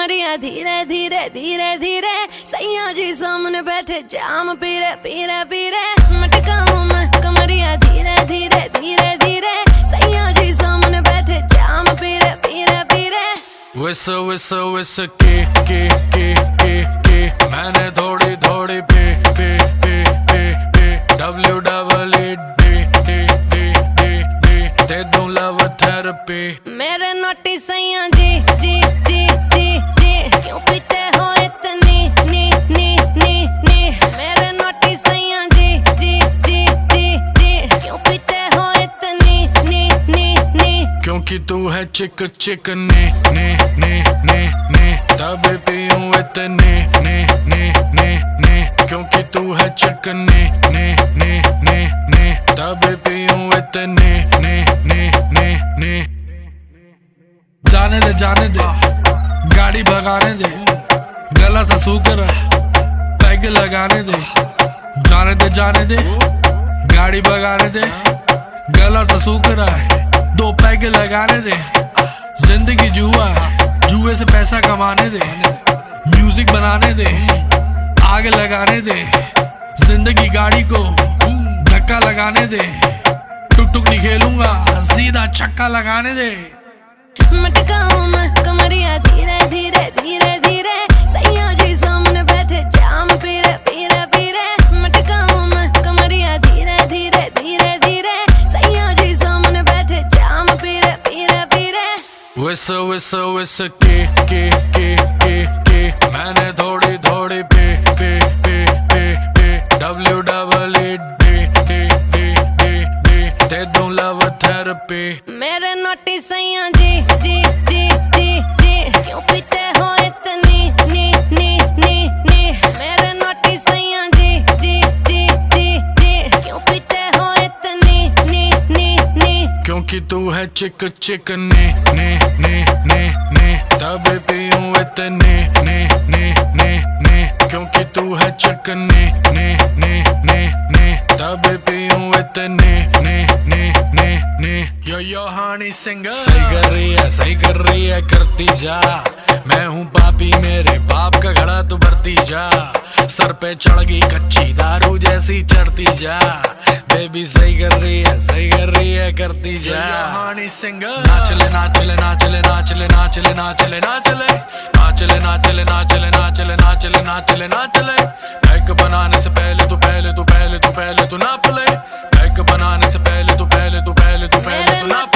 कमरिया धीरे धीरे धीरे धीरे, सैया जी सामने बैठे जाम पीरे पीरे पीरे। मटकाऊं मैं कमरिया धीरे धीरे धीरे धीरे, सैया जी सामने बैठे जाम पीरे पीरे पीरे। विस विस विस के मैंने थोड़ी थोड़ी पे दे दूं लव थेरेपी। मेरे नोटी सैया जी जी जी जी जी, क्यों पीते हो इतनी नी नी नी नी। मेरे नोटी सैया जी जी जी जी जी, क्यों पीते हो इतनी नी नी नी। क्योंकि तू है चिक चिक ने तभी पीऊं इतने ने। क्योंकि तू है चिक ने तभी पीऊं इतने ने। जाने दे गाड़ी भगाने दे, गला सा सूख रहा पैग लगाने दे। जाने दे गाड़ी भगाने दे, गला सा सूख रहा है 2 पैग लगाने दे। जिंदगी जुआ है, जुए से पैसा कमाने दे। म्यूजिक बनाने दे, आग लगाने दे। जिंदगी गाड़ी को धक्का लगाने दे। टुक टुक नहीं खेलूंगा, सीधा छक्का लगाने दे। मटकाऊं मैं कमरिया धीरे धीरे धीरे धीरे, सैया जी सामने बैठे जाम पीरे पीरे पीरे। मटकाऊं मैं कमरिया धीरे धीरे धीरे धीरे, सैया जी सामने बैठे जाम पीरे पीरे पीरे। विस विस विस के मैंने थोड़ी थोड़ी पे दे दूं लव थेरेपी। मेरे नोटी सैया जी जी जी जी जी, क्यों पीते हो इतनी नी नी नी नी। मेरे नोटी सैया जी जी जी जी जी, क्यों पीते हो इतनी नी नी नी। क्योंकि तू है चिक ने तभी पीऊं इतने ने। क्योंकि तू है चिक ने तभी पीऊं इतने ने। यो हानी सिंगर सही कर रही है करती जा। मैं हूँ पापी, मेरे बाप का घड़ा तू भरती जा। सर पे चढ़ गई कच्ची दारू जैसी चढ़ती जा। बेबी सही कर रही है करती जा। हानी सिंगर नाचले नाचले नाचले नाचले नाचले नाचले नाचले नाचले नाचले नाचले नाचले नाचले नाचले नाचले। पैक बनाने से पहले तू नाप ले। पैक बनाने से पहले तू नाप